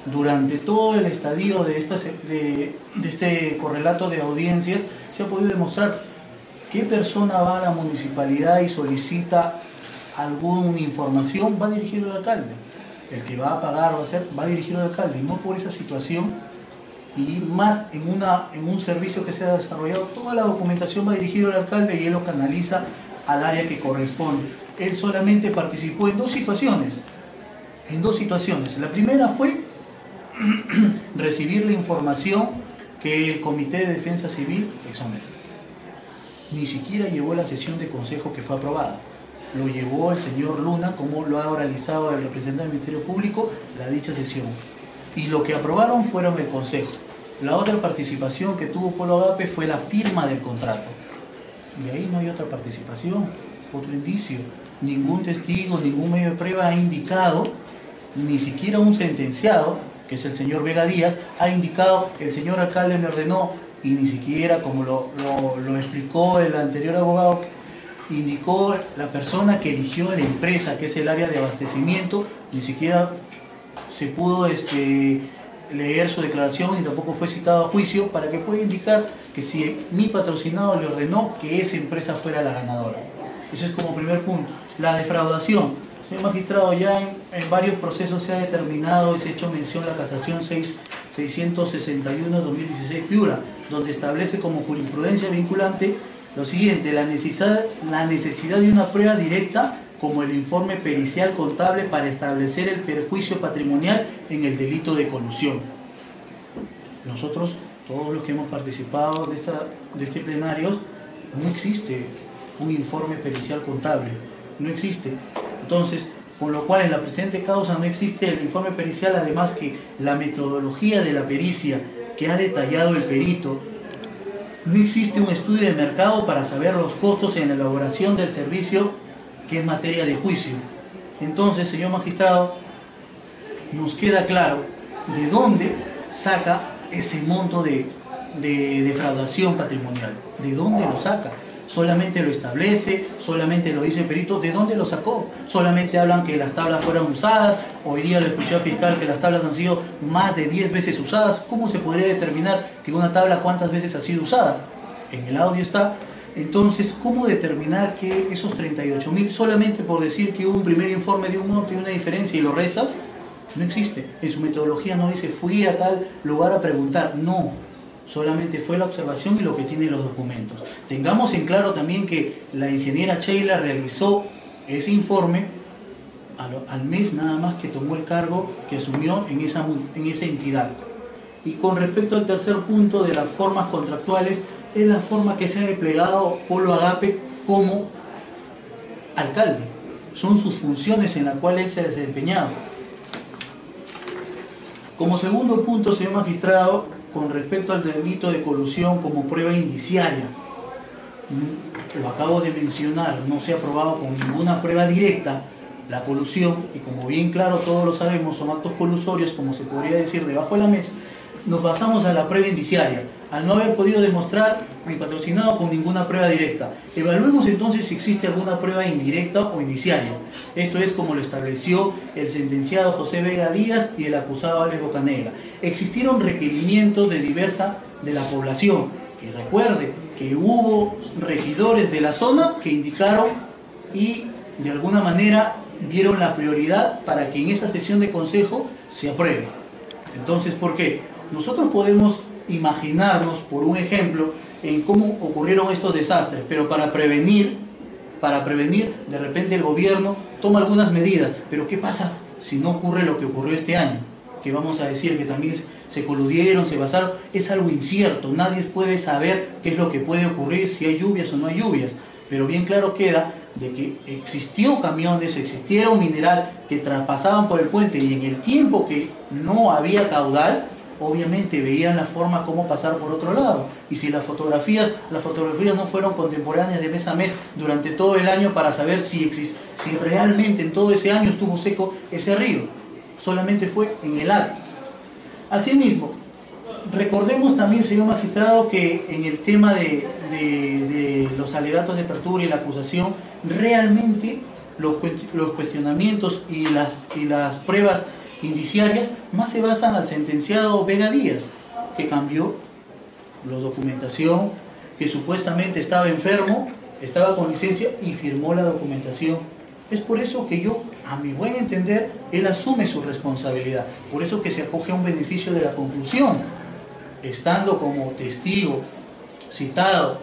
Durante todo el estadio de este correlato de audiencias se ha podido demostrar qué persona va a la municipalidad y solicita alguna información, va dirigido al alcalde. El que va a pagar va dirigido al alcalde, y no por esa situación, y más en un servicio que se ha desarrollado, toda la documentación va dirigida al alcalde y él lo canaliza al área que corresponde. Él solamente participó en dos situaciones. La primera fue recibir la información que el Comité de Defensa Civil exoneró. Ni siquiera llevó la sesión de consejo que fue aprobada. Lo llevó el señor Luna, como lo ha oralizado el representante del Ministerio Público, la dicha sesión. Y lo que aprobaron fueron el consejo. La otra participación que tuvo Polo Agape fue la firma del contrato. Y ahí no hay otra participación, otro indicio. Ningún testigo, ningún medio de prueba ha indicado, ni siquiera un sentenciado, que es el señor Vega Díaz, ha indicado el señor alcalde me ordenó, y ni siquiera, como lo explicó el anterior abogado, indicó la persona que eligió a la empresa, que es el área de abastecimiento, ni siquiera se pudo leer su declaración y tampoco fue citado a juicio para que pueda indicar que si mi patrocinado le ordenó que esa empresa fuera la ganadora. Ese es como primer punto. La defraudación. Señor magistrado, ya en varios procesos se ha determinado y se ha hecho mención la casación 661-2016 Piura, donde establece como jurisprudencia vinculante lo siguiente: la necesidad de una prueba directa como el informe pericial contable para establecer el perjuicio patrimonial en el delito de colusión. Nosotros, todos los que hemos participado de este plenario, no existe un informe pericial contable, no existe. Entonces, con lo cual en la presente causa no existe el informe pericial, además que la metodología de la pericia que ha detallado el perito, no existe un estudio de mercado para saber los costos en la elaboración del servicio que es materia de juicio. Entonces, señor magistrado, nos queda claro de dónde saca ese monto de defraudación patrimonial. ¿De dónde lo saca? Solamente lo establece, solamente lo dice el perito. ¿De dónde lo sacó? Solamente hablan que las tablas fueron usadas. Hoy día le escuché al fiscal que las tablas han sido más de 10 veces usadas. ¿Cómo se podría determinar que una tabla cuántas veces ha sido usada? En el audio está. Entonces, ¿cómo determinar que esos 38.000, solamente por decir que hubo un primer informe de un monto y una diferencia y lo restas, No existe. En su metodología no dice fui a tal lugar a preguntar. No. Solamente fue la observación y lo que tienen los documentos. Tengamos en claro también que la ingeniera Sheila realizó ese informe al mes nada más que tomó el cargo que asumió en esa entidad. Y con respecto al tercer punto de las formas contractuales, es la forma que se ha desplegado Polo Agape como alcalde. Son sus funciones en las cuales él se ha desempeñado. Como segundo punto, señor magistrado, con respecto al delito de colusión como prueba indiciaria, lo acabo de mencionar, no se ha probado con ninguna prueba directa la colusión, y como bien claro todos lo sabemos, son actos colusorios, como se podría decir, debajo de la mesa. Nos basamos a la prueba indiciaria, al no haber podido demostrar mi patrocinado con ninguna prueba directa. Evaluemos entonces si existe alguna prueba indirecta o indiciaria. Esto es como lo estableció el sentenciado José Vega Díaz y el acusado Alex Bocanegra. Existieron requerimientos de la población, que recuerde que hubo regidores de la zona que indicaron y de alguna manera vieron la prioridad para que en esa sesión de consejo se apruebe. Entonces, ¿por qué? Nosotros podemos imaginarnos, por un ejemplo, en cómo ocurrieron estos desastres, pero para prevenir, de repente el gobierno toma algunas medidas. Pero ¿qué pasa si no ocurre lo que ocurrió este año? Que vamos a decir que también se coludieron, se basaron. Es algo incierto, nadie puede saber qué es lo que puede ocurrir, si hay lluvias o no hay lluvias. Pero bien claro queda de que existió camiones, existiera un mineral que traspasaban por el puente, y en el tiempo que no había caudal, obviamente veían la forma cómo pasar por otro lado. Y si las fotografías no fueron contemporáneas de mes a mes durante todo el año para saber si realmente en todo ese año estuvo seco ese río, solamente fue en el acto. Asimismo, recordemos también, señor magistrado, que en el tema de los alegatos de apertura y la acusación, realmente los cuestionamientos y las pruebas indiciarias más se basan al sentenciado Vega Díaz, que cambió la documentación, que supuestamente estaba enfermo, estaba con licencia y firmó la documentación. Es por eso que yo, a mi buen entender, él asume su responsabilidad. Por eso que se acoge a un beneficio de la conclusión, estando como testigo citado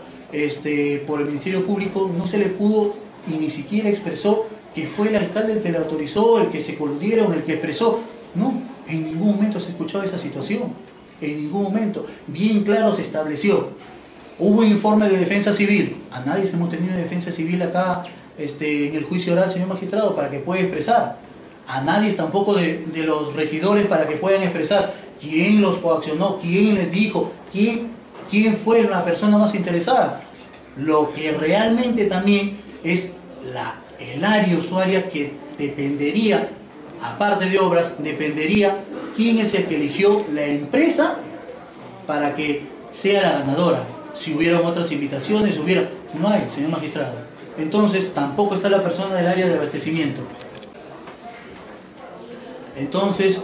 por el Ministerio Público. No se le pudo y ni siquiera expresó que fue el alcalde el que le autorizó, el que se coludieron, el que expresó. No, en ningún momento se escuchó esa situación, en ningún momento. Bien claro se estableció. Hubo informe de defensa civil. A nadie se hemos tenido defensa civil acá en el juicio oral, señor magistrado, para que pueda expresar. A nadie tampoco de los regidores para que puedan expresar quién los coaccionó, quién les dijo, quién fue la persona más interesada. Lo que realmente también es el área usuaria, que dependería, aparte de obras, dependería quién es el que eligió la empresa para que sea la ganadora. Si hubieran otras invitaciones, no hay, señor magistrado. Entonces tampoco está la persona del área de abastecimiento. Entonces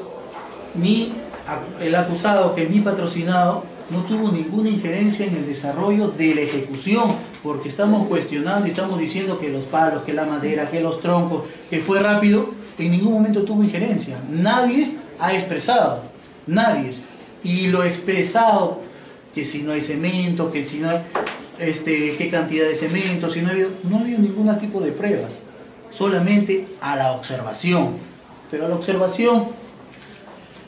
el acusado, que es mi patrocinado, no tuvo ninguna injerencia en el desarrollo de la ejecución, porque estamos cuestionando y estamos diciendo que los palos, que la madera, que los troncos, que fue rápido. En ningún momento tuvo injerencia. Nadie ha expresado, nadie. Y lo expresado, que si no hay cemento, que si no hay qué cantidad de cemento, si no ha habido ningún tipo de pruebas, solamente a la observación. Pero a la observación,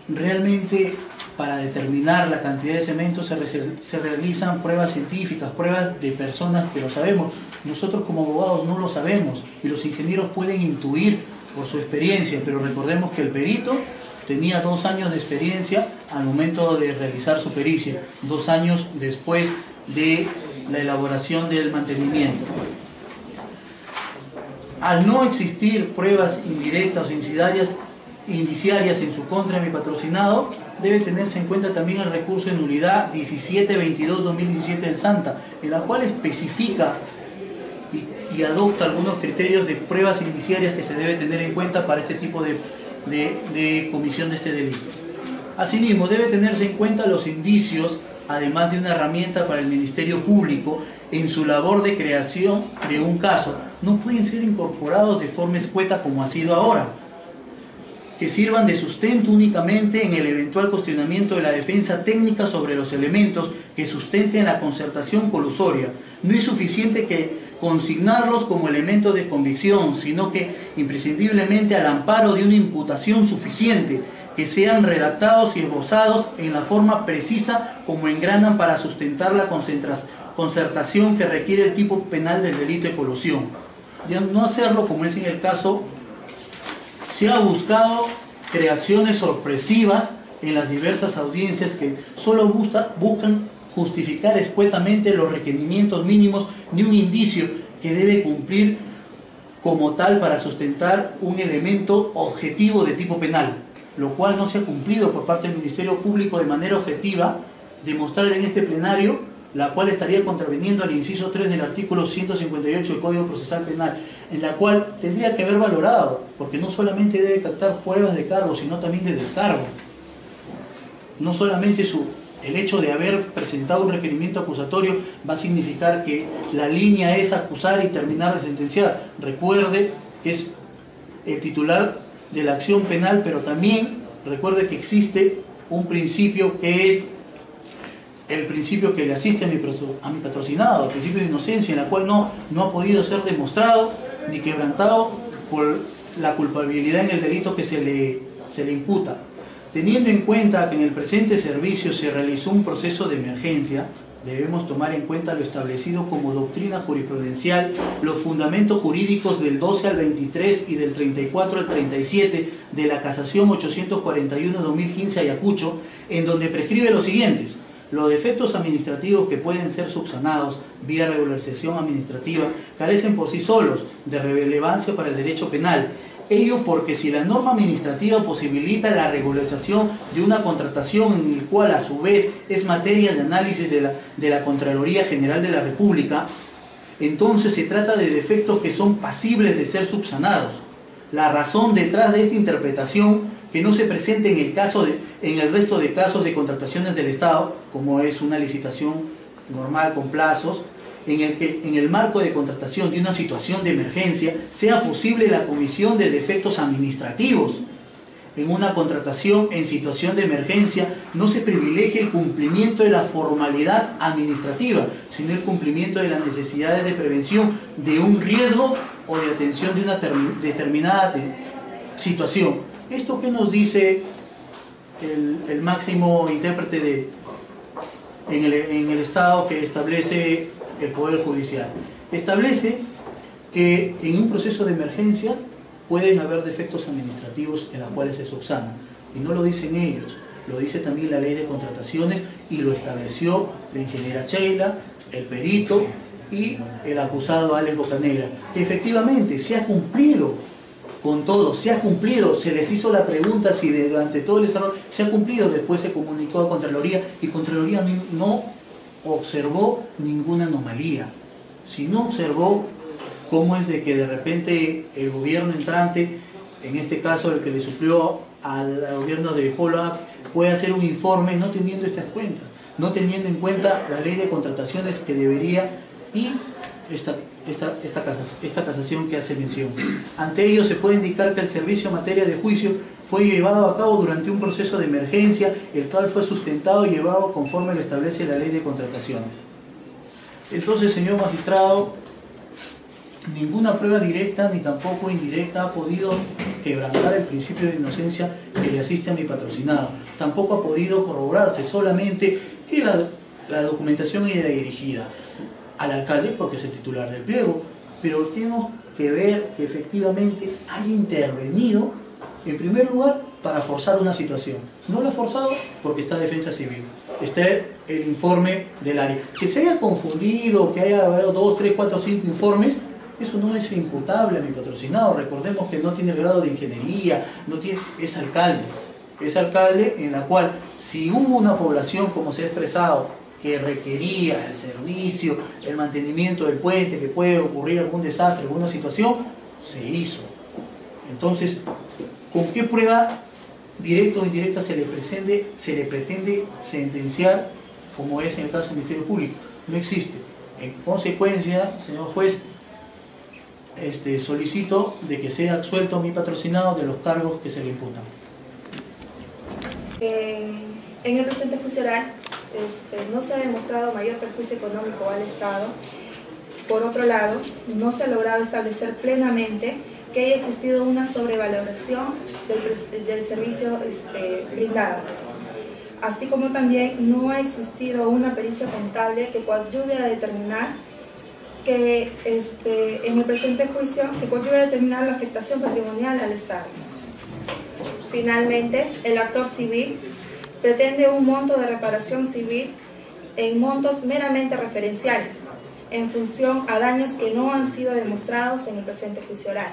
realmente, para determinar la cantidad de cemento se realizan pruebas científicas, pruebas de personas que lo sabemos. Nosotros como abogados no lo sabemos, y los ingenieros pueden intuir por su experiencia, pero recordemos que el perito tenía 2 años de experiencia al momento de realizar su pericia, 2 años después de la elaboración del mantenimiento. Al no existir pruebas indirectas o indiciarias en su contra de mi patrocinado, debe tenerse en cuenta también el recurso de nulidad 1722-2017 del Santa, en la cual especifica y adopta algunos criterios de pruebas indiciarias que se debe tener en cuenta para este tipo de comisión de este delito. Asimismo, debe tenerse en cuenta los indicios, además de una herramienta para el Ministerio Público en su labor de creación de un caso. No pueden ser incorporados de forma escueta como ha sido ahora. que sirvan de sustento únicamente en el eventual cuestionamiento de la defensa técnica sobre los elementos que sustenten la concertación colusoria. No es suficiente que consignarlos como elementos de convicción, sino que imprescindiblemente al amparo de una imputación suficiente, que sean redactados y esbozados en la forma precisa como engranan para sustentar la concertación que requiere el tipo penal del delito de colusión. De no hacerlo, como es en el caso, se ha buscado creaciones sorpresivas en las diversas audiencias que solo buscan justificar escuetamente los requerimientos mínimos de un indicio que debe cumplir como tal para sustentar un elemento objetivo de tipo penal, lo cual no se ha cumplido por parte del Ministerio Público de manera objetiva, demostrar en este plenario, la cual estaría contraviniendo al inciso 3 del artículo 158 del Código Procesal Penal, en la cual tendría que haber valorado, porque no solamente debe captar pruebas de cargo, sino también de descargo. No solamente el hecho de haber presentado un requerimiento acusatorio va a significar que la línea es acusar y terminar de sentenciar. Recuerde que es el titular de la acción penal, pero también recuerde que existe un principio que es el principio que le asiste a mi patrocinado, el principio de inocencia, en la cual no ha podido ser demostrado ni quebrantado por la culpabilidad en el delito que se le imputa. Teniendo en cuenta que en el presente servicio se realizó un proceso de emergencia, debemos tomar en cuenta lo establecido como doctrina jurisprudencial, los fundamentos jurídicos del 12 al 23 y del 34 al 37 de la Casación 841-2015 Ayacucho, en donde prescribe los siguientes: los defectos administrativos que pueden ser subsanados vía regularización administrativa carecen por sí solos de relevancia para el derecho penal. Ello porque si la norma administrativa posibilita la regularización de una contratación en el cual a su vez es materia de análisis de la Contraloría General de la República, entonces se trata de defectos que son pasibles de ser subsanados. La razón detrás de esta interpretación, que no se presente en el resto de casos de contrataciones del Estado, como es una licitación normal con plazos, en el que en el marco de contratación de una situación de emergencia sea posible la comisión de defectos administrativos. En una contratación en situación de emergencia no se privilegia el cumplimiento de la formalidad administrativa, sino el cumplimiento de las necesidades de prevención de un riesgo o de atención de una determinada situación. ¿Esto qué nos dice el máximo intérprete en el Estado que establece el Poder Judicial? Establece que en un proceso de emergencia pueden haber defectos administrativos en los cuales se subsanan. Y no lo dicen ellos, lo dice también la Ley de Contrataciones y lo estableció la ingeniera Sheila, el perito y el acusado Alex Bocanegra, que efectivamente se ha cumplido con todo, se ha cumplido. Se les hizo la pregunta si durante todo el desarrollo se ha cumplido. Después se comunicó a Contraloría y Contraloría no observó ninguna anomalía. Si no observó cómo es de que de repente el gobierno entrante, en este caso el que le suplió al gobierno de Polo, puede hacer un informe no teniendo estas cuentas, no teniendo en cuenta la Ley de Contrataciones que debería, y esta casación que hace mención. Ante ello se puede indicar que el servicio en materia de juicio fue llevado a cabo durante un proceso de emergencia, el cual fue sustentado y llevado conforme lo establece la Ley de Contrataciones. Entonces, señor magistrado, ninguna prueba directa ni tampoco indirecta ha podido quebrantar el principio de inocencia que le asiste a mi patrocinado. Tampoco ha podido corroborarse, solamente que la documentación era dirigida al alcalde porque es el titular del pliego, pero tenemos que ver que efectivamente haya intervenido en primer lugar para forzar una situación. No lo ha forzado porque está defensa civil, está el informe del área. Que se haya confundido, que haya 2, 3, 4, 5 informes, eso no es imputable a mi patrocinado. Recordemos que no tiene el grado de ingeniería, es alcalde en la cual si hubo una población, como se ha expresado, que requería el servicio, el mantenimiento del puente, que puede ocurrir algún desastre, alguna situación, se hizo. Entonces, ¿con qué prueba directa o indirecta se le pretende sentenciar, como es en el caso del Ministerio Público? No existe. En consecuencia, señor juez, solicito de que sea absuelto mi patrocinado de los cargos que se le imputan. En el presente juicio oral no se ha demostrado mayor perjuicio económico al Estado. Por otro lado, no se ha logrado establecer plenamente que haya existido una sobrevaloración del servicio brindado, así como también no ha existido una pericia contable que coadyuve a determinar que en el presente juicio que coadyuve a determinar la afectación patrimonial al Estado. Finalmente, el actor civil pretende un monto de reparación civil en montos meramente referenciales, en función a daños que no han sido demostrados en el presente juicio oral.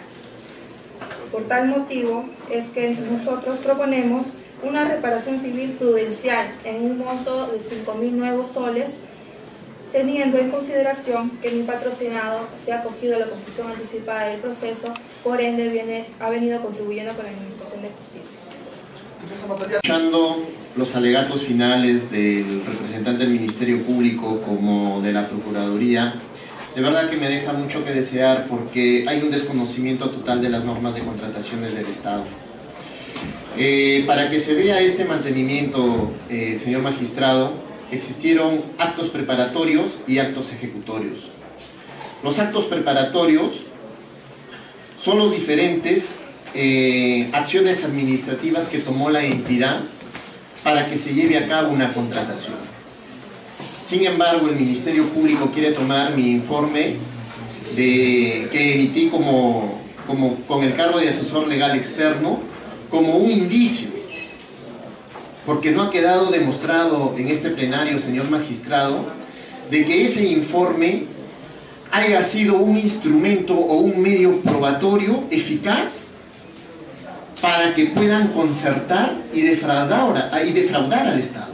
Por tal motivo es que nosotros proponemos una reparación civil prudencial en un monto de 5.000 nuevos soles, teniendo en consideración que mi patrocinado se ha acogido a la conclusión anticipada del proceso, por ende ha venido contribuyendo con la Administración de Justicia. Escuchando los alegatos finales del representante del Ministerio Público como de la Procuraduría, de verdad que me deja mucho que desear porque hay un desconocimiento total de las normas de contrataciones del Estado. Para que se vea este mantenimiento, señor magistrado, existieron actos preparatorios y actos ejecutorios. Los actos preparatorios son los diferentes acciones administrativas que tomó la entidad para que se lleve a cabo una contratación. Sin embargo, el Ministerio Público quiere tomar mi informe que emití con el cargo de asesor legal externo como un indicio, porque no ha quedado demostrado en este plenario, señor magistrado, de que ese informe haya sido un instrumento o un medio probatorio eficaz para que puedan concertar y defraudar al Estado.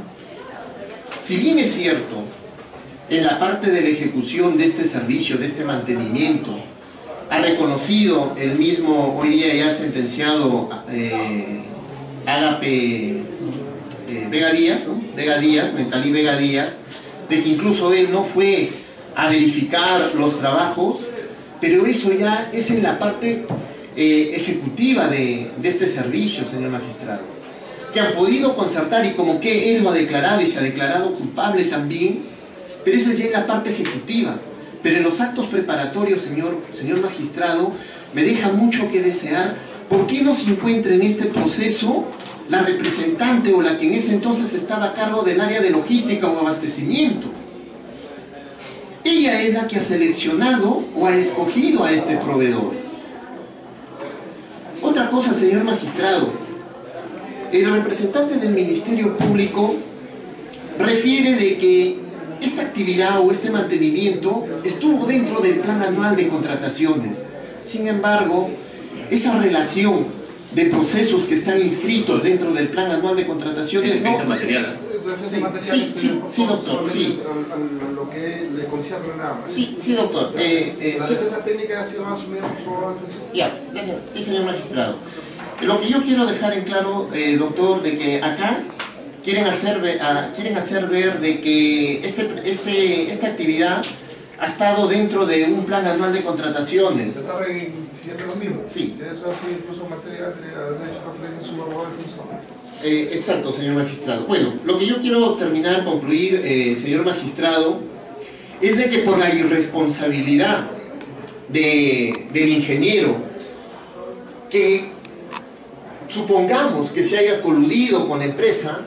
Si bien es cierto, en la parte de la ejecución de este servicio, de este mantenimiento, ha reconocido el mismo, hoy día ya sentenciado Ágape Vega Díaz, ¿no? Mentalí Vega Díaz, de que incluso él no fue a verificar los trabajos, pero eso ya es en la parte ejecutiva de este servicio, señor magistrado, que han podido concertar y como que él lo ha declarado y se ha declarado culpable también, pero esa ya es la parte ejecutiva. Pero en los actos preparatorios, señor magistrado, me deja mucho que desear. ¿Por qué no se encuentra en este proceso la representante o la que en ese entonces estaba a cargo del área de logística o abastecimiento? Ella es la que ha seleccionado o ha escogido a este proveedor. Otra cosa, señor magistrado, el representante del Ministerio Público refiere de que esta actividad o este mantenimiento estuvo dentro del plan anual de contrataciones. Sin embargo, esa relación de procesos que están inscritos dentro del plan anual de contrataciones no... Sí, doctor, sí. Lo que le concierne nada más. Sí, doctor. La defensa técnica ha sido más o menos ya, sí, señor magistrado. Lo que yo quiero dejar en claro, doctor, de que acá quieren hacer ver de que esta actividad ha estado dentro de un plan anual de contrataciones. ¿Se está siguiendo lo mismo? Sí. Eso ha sido incluso material de derecho de referencia en su abogado defensor. Exacto, señor magistrado. Bueno, lo que yo quiero concluir, señor magistrado, es de que por la irresponsabilidad del ingeniero, que supongamos que se haya coludido con la empresa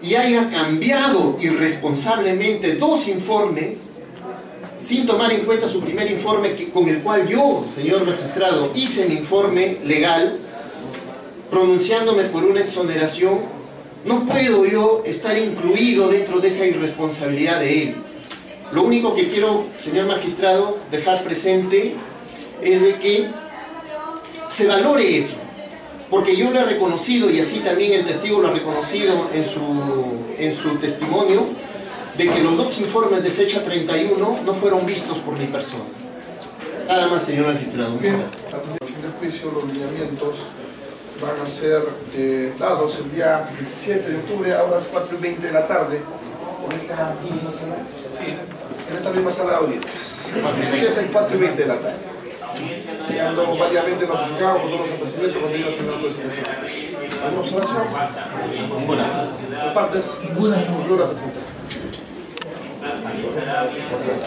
y haya cambiado irresponsablemente 2 informes, sin tomar en cuenta su primer informe con el cual yo, señor magistrado, hice mi informe legal, pronunciándome por una exoneración, no puedo yo estar incluido dentro de esa irresponsabilidad de él. Lo único que quiero, señor magistrado, dejar presente es de que se valore eso, porque yo lo he reconocido y así también el testigo lo ha reconocido en su testimonio, de que los 2 informes de fecha 31 no fueron vistos por mi persona. Nada más, señor magistrado. Bien, a continuación del juicio, los lineamientos van a ser dados el día 17 de octubre a las 4:20 de la tarde en esta misma sala, en esta misma sala de audiencias. 17 y 4:20 de la tarde. quedando válidamente notificado con todos los acontecimientos contenidos en el acto de citación. ¿Alguna observación? Ninguna. ¿De partes? Ninguna, señor. Ninguna presente.